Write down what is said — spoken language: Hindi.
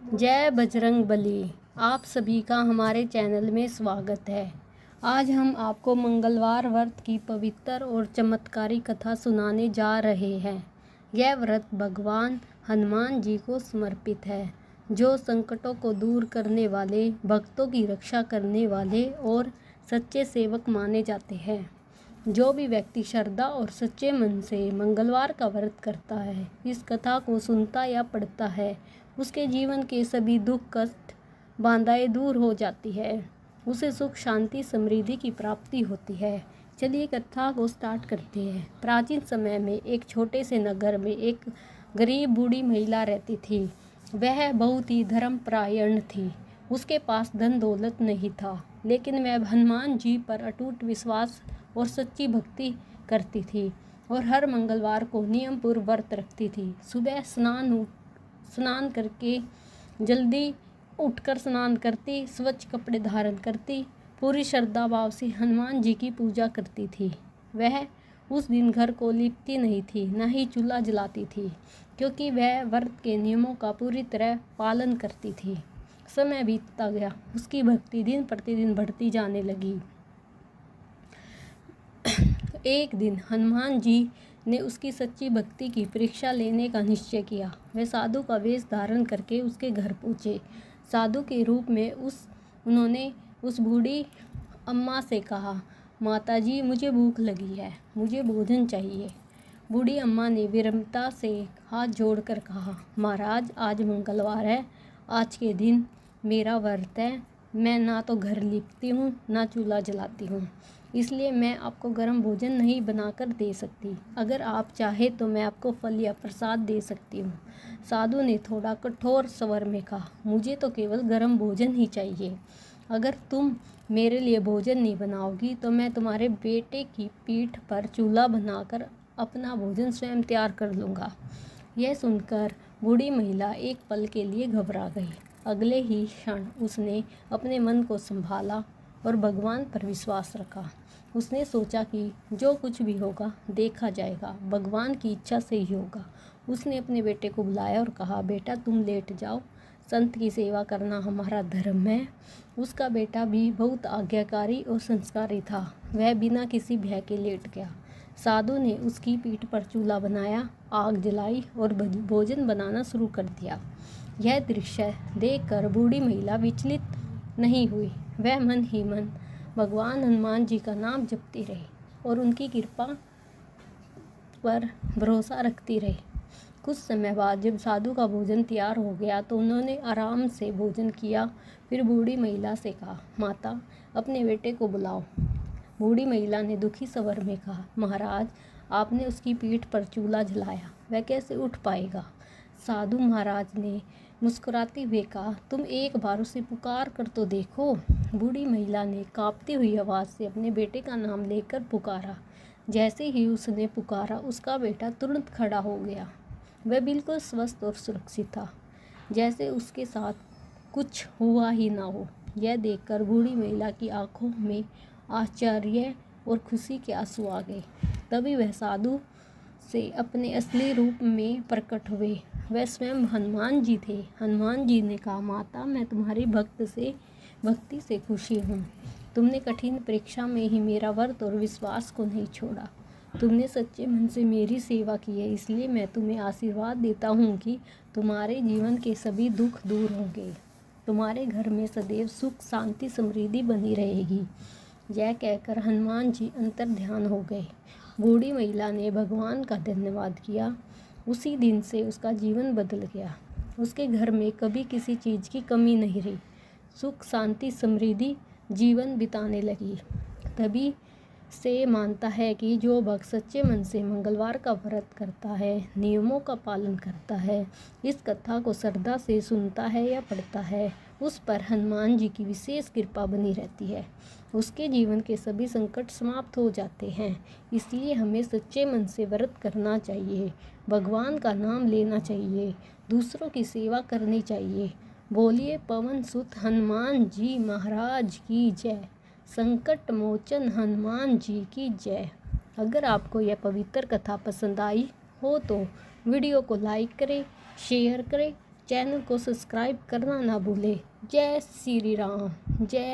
जय बजरंग बली। आप सभी का हमारे चैनल में स्वागत है। आज हम आपको मंगलवार व्रत की पवित्र और चमत्कारी कथा सुनाने जा रहे हैं। यह व्रत भगवान हनुमान जी को समर्पित है, जो संकटों को दूर करने वाले, भक्तों की रक्षा करने वाले और सच्चे सेवक माने जाते हैं। जो भी व्यक्ति श्रद्धा और सच्चे मन से मंगलवार का व्रत करता है, इस कथा को सुनता या पढ़ता है, उसके जीवन के सभी दुख कष्ट बाधाएं दूर हो जाती है। उसे सुख शांति समृद्धि की प्राप्ति होती है। चलिए कथा को स्टार्ट करते हैं। प्राचीन समय में एक छोटे से नगर में एक गरीब बूढ़ी महिला रहती थी। वह बहुत ही धर्मपरायण थी। उसके पास धन दौलत नहीं था, लेकिन वह हनुमान जी पर अटूट विश्वास और सच्ची भक्ति करती थी और हर मंगलवार को नियम पूर्व व्रत रखती थी। सुबह स्नान करके जल्दी उठकर स्नान करती, स्वच्छ कपड़े धारण करती, पूरी श्रद्धा भाव से हनुमान जी की पूजा करती थी। वह उस दिन घर को लिपती नहीं थी, न ही चूल्हा जलाती थी, क्योंकि वह व्रत के नियमों का पूरी तरह पालन करती थी। समय बीतता गया, उसकी भक्ति दिन प्रतिदिन बढ़ती जाने लगी। एक दिन हनुमान जी ने उसकी सच्ची भक्ति की परीक्षा लेने का निश्चय किया। वे साधु का वेश धारण करके उसके घर पहुँचे। साधु के रूप में उन्होंने उस बूढ़ी अम्मा से कहा, माता जी, मुझे भूख लगी है, मुझे भोजन चाहिए। बूढ़ी अम्मा ने विनम्रता से हाथ जोड़कर कहा, महाराज, आज मंगलवार है, आज के दिन मेरा व्रत है। मैं ना तो घर लिपती हूँ, ना चूल्हा जलाती हूँ, इसलिए मैं आपको गर्म भोजन नहीं बनाकर दे सकती। अगर आप चाहे तो मैं आपको फल या प्रसाद दे सकती हूँ। साधु ने थोड़ा कठोर स्वर में कहा, मुझे तो केवल गर्म भोजन ही चाहिए। अगर तुम मेरे लिए भोजन नहीं बनाओगी तो मैं तुम्हारे बेटे की पीठ पर चूल्हा बनाकर अपना भोजन स्वयं तैयार कर लूँगा। यह सुनकर बूढ़ी महिला एक पल के लिए घबरा गई। अगले ही क्षण उसने अपने मन को संभाला और भगवान पर विश्वास रखा। उसने सोचा कि जो कुछ भी होगा देखा जाएगा, भगवान की इच्छा से ही होगा। उसने अपने बेटे को बुलाया और कहा, बेटा, तुम लेट जाओ, संत की सेवा करना हमारा धर्म है। उसका बेटा भी बहुत आज्ञाकारी और संस्कारी था। वह बिना किसी भय के लेट गया। साधु ने उसकी पीठ पर चूल्हा बनाया, आग जलाई और भोजन बनाना शुरू कर दिया। यह दृश्य देखकर बूढ़ी महिला विचलित नहीं हुई। वह मन ही मन भगवान हनुमान जी का नाम जपती रही और उनकी कृपा पर भरोसा रखती रही। कुछ समय बाद जब साधु का भोजन तैयार हो गया तो उन्होंने आराम से भोजन किया। फिर बूढ़ी महिला से कहा, माता, अपने बेटे को बुलाओ। बूढ़ी महिला ने दुखी स्वर में कहा, महाराज, आपने उसकी पीठ पर चूल्हा जलाया, वह कैसे उठ पाएगा। साधु महाराज ने मुस्कुराते हुए कहा, तुम एक बार उसे पुकार कर तो देखो। बूढ़ी महिला ने कांपती हुई आवाज़ से अपने बेटे का नाम लेकर पुकारा। जैसे ही उसने पुकारा, उसका बेटा तुरंत खड़ा हो गया। वह बिल्कुल स्वस्थ और सुरक्षित था, जैसे उसके साथ कुछ हुआ ही ना हो। यह देखकर बूढ़ी महिला की आंखों में आश्चर्य और खुशी के आंसू आ गए। तभी वह साधु से अपने असली रूप में प्रकट हुए। वह स्वयं हनुमान जी थे। हनुमान जी ने कहा, माता, मैं तुम्हारी भक्ति से खुशी हूँ। तुमने कठिन परीक्षा में ही मेरा व्रत और विश्वास को नहीं छोड़ा। तुमने सच्चे मन से मेरी सेवा की है, इसलिए मैं तुम्हें आशीर्वाद देता हूँ कि तुम्हारे जीवन के सभी दुख दूर होंगे। तुम्हारे घर में सदैव सुख शांति समृद्धि बनी रहेगी। यह कहकर हनुमान जी अंतर ध्यान हो गए। बूढ़ी महिला ने भगवान का धन्यवाद किया। उसी दिन से उसका जीवन बदल गया। उसके घर में कभी किसी चीज़ की कमी नहीं रही। सुख शांति समृद्धि जीवन बिताने लगी। तभी से मानता है कि जो भक्त सच्चे मन से मंगलवार का व्रत करता है, नियमों का पालन करता है, इस कथा को श्रद्धा से सुनता है या पढ़ता है, उस पर हनुमान जी की विशेष कृपा बनी रहती है। उसके जीवन के सभी संकट समाप्त हो जाते हैं। इसलिए हमें सच्चे मन से व्रत करना चाहिए, भगवान का नाम लेना चाहिए, दूसरों की सेवा करनी चाहिए। बोलिए पवन सुत हनुमान जी महाराज की जय। संकट मोचन हनुमान जी की जय। अगर आपको यह पवित्र कथा पसंद आई हो तो वीडियो को लाइक करें, शेयर करें चैनल को सब्सक्राइब करना ना भूले। जय श्री राम, जय